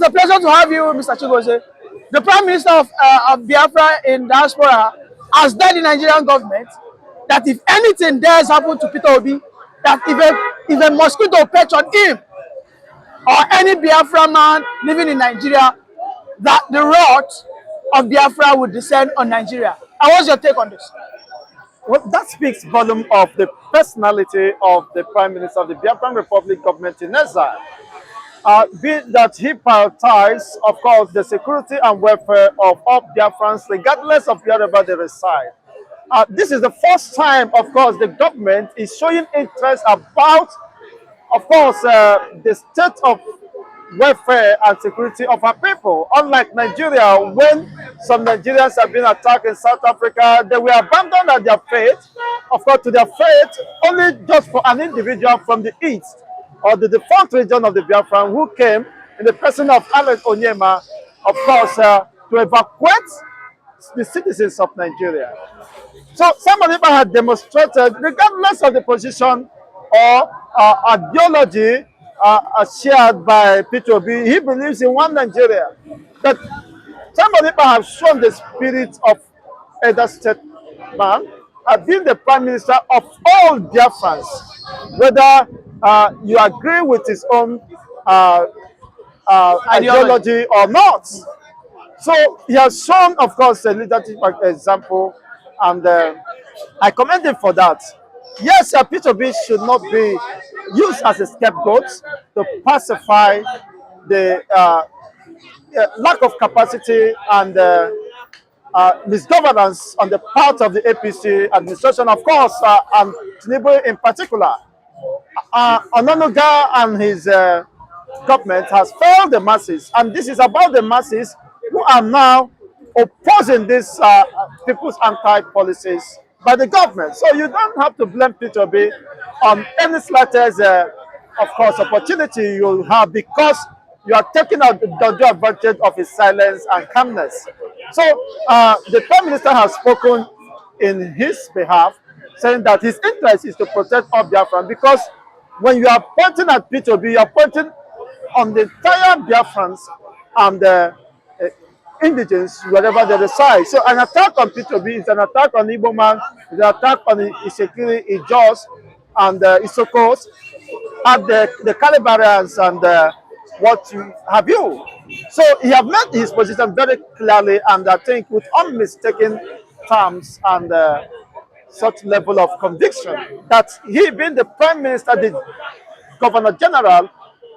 It's a pleasure to have you, Mr. Chigozie. The Prime Minister of Biafra in diaspora has led the Nigerian government that if anything dares happen to Peter Obi, that if a mosquito perch on him or any Biafra man living in Nigeria, that the wrath of Biafra would descend on Nigeria. And what's your take on this? Well, that speaks volume of the personality of the Prime Minister of the Biafran Republic government in exile. Be that he prioritized, of course, the security and welfare of all Biafrans, regardless of wherever they reside. This is the first time, of course, the government is showing interest about, of course, the state of welfare and security of our people. Unlike Nigeria, when some Nigerians have been attacked in South Africa, they were abandoned at their fate, of course, to their fate, only just for an individual from the east or the defunct region of the Biafran who came in the person of Alex Onyema, of course, to evacuate the citizens of Nigeria. So some of them had demonstrated, regardless of the position or ideology shared by Peter Obi, he believes in one Nigeria. But some of them have shown the spirit of elder statesman, have been the Prime Minister of all Biafrans, whether you agree with his own ideology or not. So he has shown, of course, a leadership example, and I commend him for that. Yes, Peter Obi should not be used as a scapegoat to pacify the lack of capacity and misgovernance on the part of the APC administration, of course, and Tinubu in particular. Onanuga and his government has failed the masses, and this is about the masses who are now opposing these people's anti-policies by the government. So you don't have to blame Peter Obi on any slightest, of course, opportunity you have, because you are taking advantage of his silence and calmness. So the Prime Minister has spoken in his behalf, saying that his interest is to protect all Biafran, because when you are pointing at Peter Obi, you are pointing on the entire Biafrans and the indigents wherever they reside. So an attack on Peter Obi is an attack on Igbo man, is an attack on Isekiri, Ijos, and Isokos, and the Calibarians and what have you. So he has made his position very clearly, and I think with unmistaken terms and such level of conviction that he, being the Prime Minister, the Governor General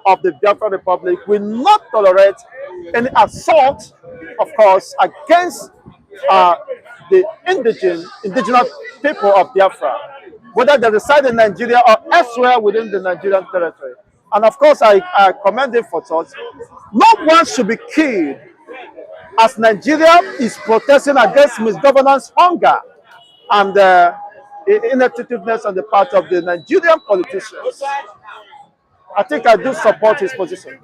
of the Biafra Republic, will not tolerate any assault, of course, against the indigenous people of Biafra, whether they reside in Nigeria or elsewhere within the Nigerian territory. And of course, I commend him for such. No one should be killed as Nigeria is protesting against misgovernance, hunger, and inattentiveness on the part of the Nigerian politicians. I think I do support his position.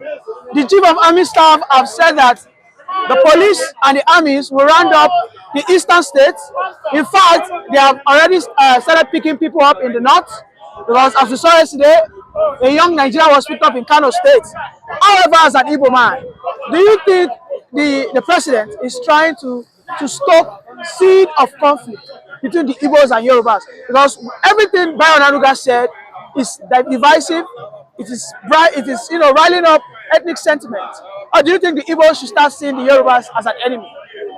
The Chief of Army Staff have said that the police and the armies will round up the eastern states. In fact, they have already started picking people up in the north, because as we saw yesterday, a young Nigerian was picked up in Kano State. However, as an Igbo man, do you think the president is trying to stoke seed of conflict between the Igbos and Yorubas? Because everything Bayo Onanuga said is divisive. It is riling up ethnic sentiment. Or do you think the Igbos should start seeing the Yorubas as an enemy?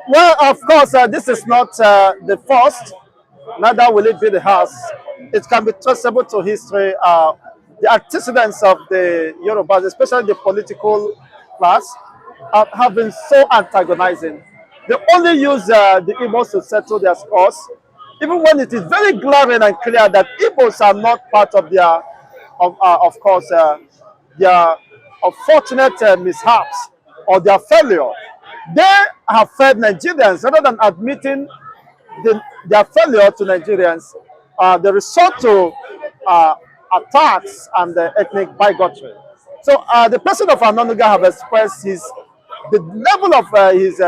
Well, of course, this is not the first, neither will it be the last. It can be traceable to history. The antecedents of the Yorubas, especially the political class, have been so antagonizing. They only use the Igbos to settle their scores, even when it is very glaring and clear that Igbos are not part of their, of course, their unfortunate mishaps or their failure. They have failed Nigerians rather than admitting their failure to Nigerians. They resort to attacks and ethnic bigotry. So the president of Onanuga have expressed the level of his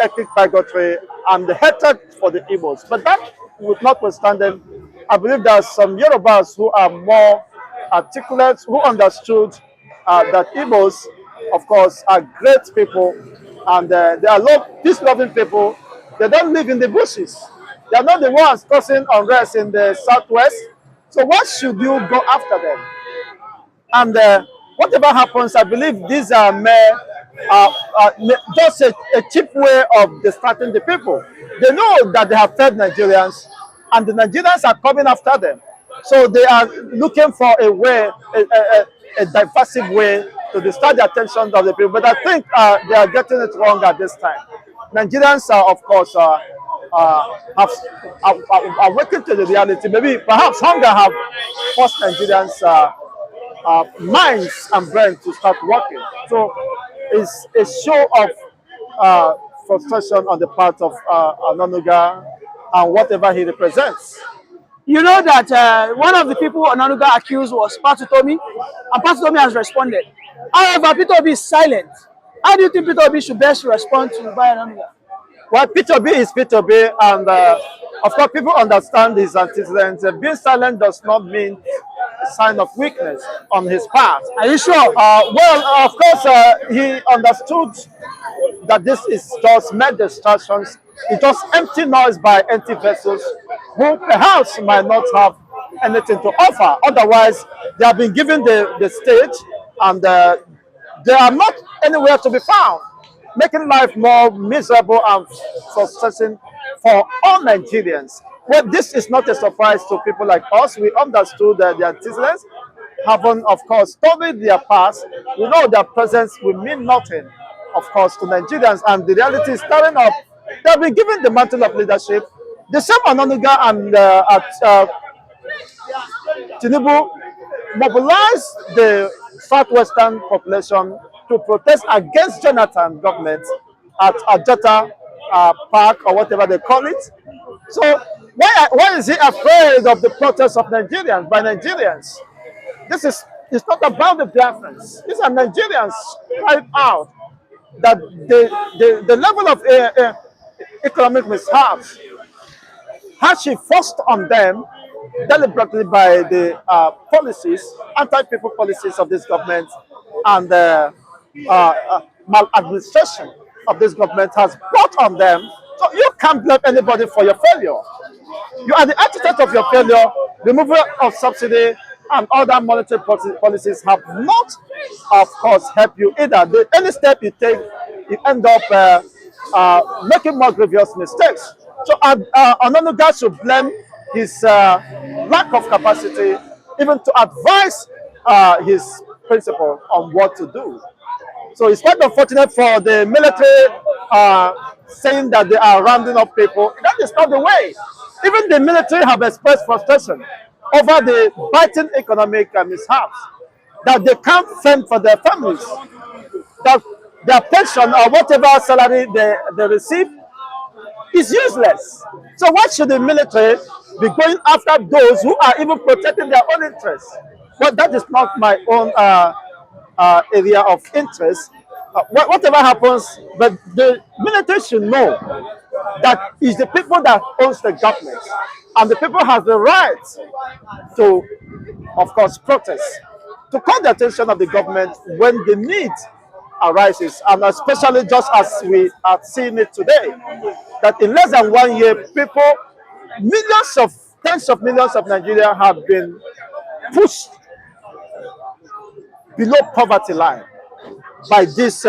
ethnic bigotry and the hatred for the Igbos. But that notwithstanding, I believe there are some Yorubas who are more articulate, who understood that Igbos of course, are great people, and they are peace-loving people. They don't live in the bushes. They are not the ones causing unrest in the southwest. So why should you go after them? And whatever happens, I believe these are just a cheap way of distracting the people. They know that they have fed Nigerians, and the Nigerians are coming after them. So they are looking for a way, a divisive way to distract the attention of the people. But I think they are getting it wrong at this time. Nigerians are, of course, are waking to the reality. Maybe perhaps hunger have forced Nigerians' minds and brains to start working. So it's a show of frustration on the part of Onanuga and whatever he represents. You know that one of the people Onanuga accused was Patutomi, and Patutomi has responded. However, Peter Obi is silent. How do you think Peter Obi should best respond to Onanuga? Well, Peter Obi is Peter Obi, and of course, people understand his antecedents. Being silent does not mean a sign of weakness on his part. Are you sure? Well, of course, he understood that this is just mere distractions. It's just empty noise by empty vessels who perhaps might not have anything to offer. Otherwise, they have been given the stage, and they are not anywhere to be found, making life more miserable and frustrating for all Nigerians. Well, this is not a surprise to people like us. We understood that the antecedents, having, of course, studied their past, we know their presence will mean nothing, of course, to Nigerians, and the reality is starting up. They have been given the mantle of leadership. The same Onanuga and Tinubu mobilized the southwestern population to protest against Jonathan government at Ajata Park, or whatever they call it. So why is he afraid of the protest of Nigerians by Nigerians? It's not about the Biafrans. These are Nigerians crying out that the level of economic mishaps hardship forced on them deliberately by the policies, anti-people policies of this government, and maladministration of this government has brought on them. So you can't blame anybody for your failure. You are the architect of your failure. Removal of subsidy and other monetary policies have not, of course, helped you either. Any step you take, you end up making more grievous mistakes. So Onanuga should blame his lack of capacity even to advise his principal on what to do. So it's quite unfortunate for the military saying that they are rounding up people. That is not the way. Even the military have expressed frustration over the biting economic mishaps, that they can't fend for their families, that their pension or whatever salary they receive is useless. So why should the military be going after those who are even protecting their own interests? Well, that is not my own area of interest. Whatever happens, but the military should know that it's the people that owns the government, and the people have the right to, of course, protest, to call the attention of the government when the need arises, and especially just as we are seeing it today, that in less than 1 year, people, tens of millions of Nigerians have been pushed below poverty line by this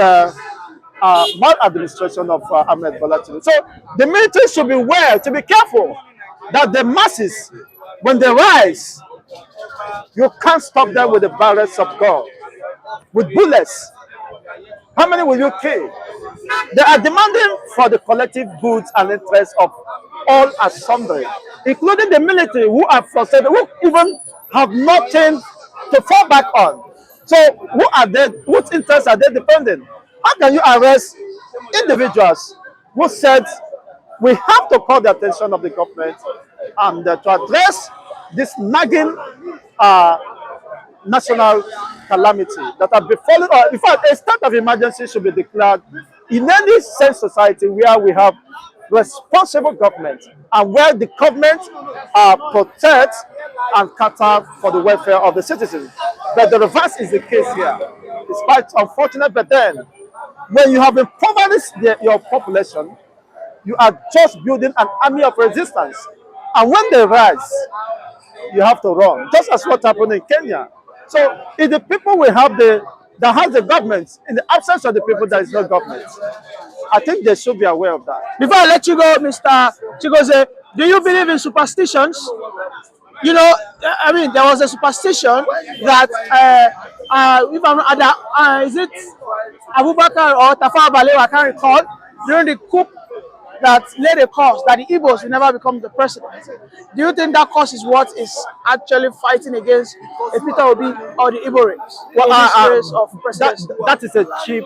maladministration of Ahmed Bola Tinubu. So the military should be aware, to be careful, that the masses, when they rise, you can't stop them with the barrels of God, with bullets. How many will you kill? They are demanding for the collective goods and interests of all assembly, including the military, who are frustrated, who even have nothing to fall back on. So who are they? Whose interests are they defending? How can you arrest individuals who said we have to call the attention of the government and to address this nagging national calamity that have befallen, or in fact, a state of emergency should be declared in any sense society where we have responsible government and where the government protects and cater for the welfare of the citizens. But the reverse is the case here. It's quite unfortunate, but then when you have impoverished your population, you are just building an army of resistance. And when they rise, you have to run, just as what happened in Kenya. So if the people will have that has the government, in the absence of the people, there is no government. I think they should be aware of that. Before I let you go, Mr. Chigozie, do you believe in superstitions? You know, I mean, there was a superstition that if I'm is it Abubakar or Tafawa Balewa, I can't recall, during the coup that laid a cause that the Igbos will never become the president. Do you think that cause is what is actually fighting against a Peter Obi or the Igbo race in this race of presidency? That is a cheap.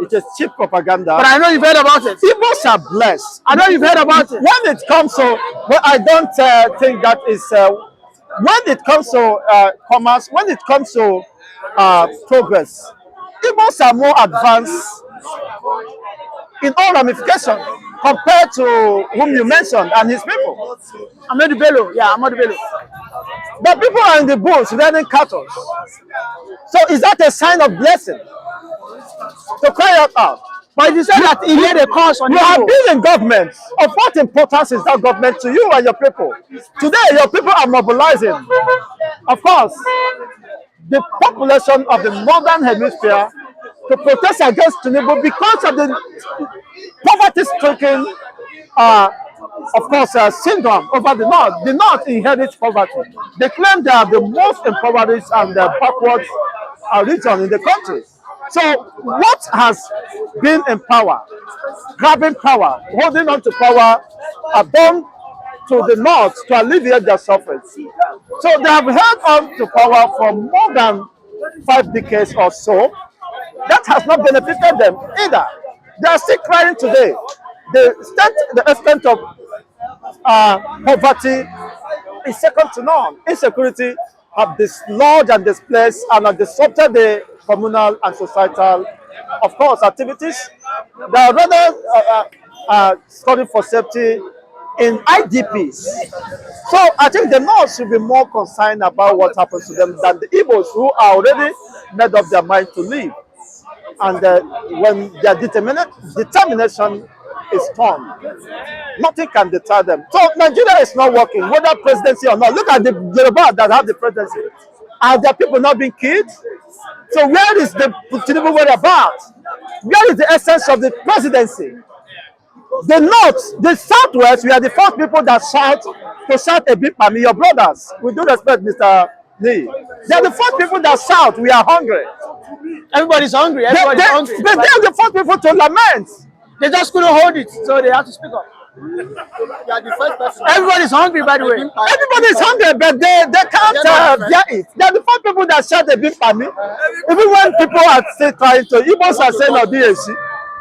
It's a cheap propaganda. But I know you've heard about it. Igbos are blessed. I know you've heard about it. When it comes to, well, I don't think that is. When it comes to commerce, when it comes to progress, Igbos are more advanced in all ramifications compared to whom you mentioned and his people. Ahmadu Bello, yeah, Ahmadu Bello. The people are in the bush running cattle. So is that a sign of blessing? To cry out. But you said that he laid a cause on you the have Igbo. been in government. Of what importance is that government to you and your people? Today, your people are mobilizing. Of course, the population of the northern hemisphere to protest against Tinubu because of the poverty-stricken, of course, syndrome over the north. The north inherits poverty. They claim they are the most impoverished and backward region in the country. So what has been in power, grabbing power, holding on to power, have done to the north to alleviate their suffering? So they have held on to power for more than 5 decades or so. That has not benefited them either. They are still crying today. The extent of poverty is second to none. Insecurity have dislodged and displaced and have disrupted the communal and societal, of course, activities. They are rather studying for safety in IDPs. So I think the North should be more concerned about what happens to them than the Igbos who are already made up their mind to leave. And when their determination is torn, nothing can deter them. So Nigeria is not working, whether presidency or not. Look at the Yoruba that have the presidency. Are their people not being killed? So where is the Tinubu whereabouts? Where is the essence of the presidency? The North, the Southwest, we are the first people that shout a bit by me, your brothers. With due respect, Mr. Lee. They are the first people that shout, we are hungry. Everybody's hungry. Everybody's hungry. But they are the first people to lament. They just couldn't hold it, so they have to speak up. You are the first person. Everybody's hungry, by the way. Everybody is hungry, but they can't bear it. They are the first people that shout a bit by me. Even when people are still trying to, Igbos are saying DAC,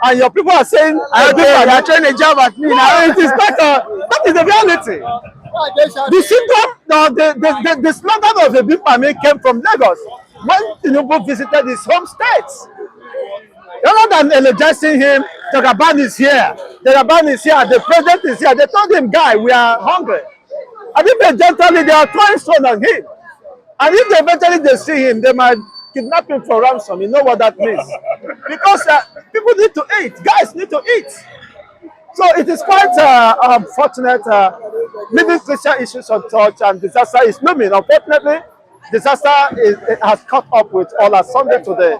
and your people are saying, Okay, they're trying to jab at me now. it is not that is the reality. The syndrome, the slogan of the big family came from Lagos when Tinubu visited his home state. Rather than energizing him, Jagaban is here. Jagaban is here. The president is here. They told him, guy, we are hungry. And if they gently, they are throwing stone on him. And if they eventually see him, they might kidnap him for ransom. You know what that means? Because people need to eat. Guys need to eat. So it is quite unfortunate leaving Christian issues untouched and disaster is looming. Unfortunately, disaster has caught up with all our Sunday today.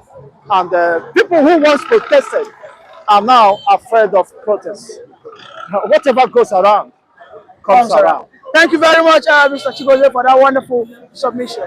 And people who once protested are now afraid of protests. Whatever goes around comes around. Thank you very much, Mr. Chigozie, for that wonderful submission.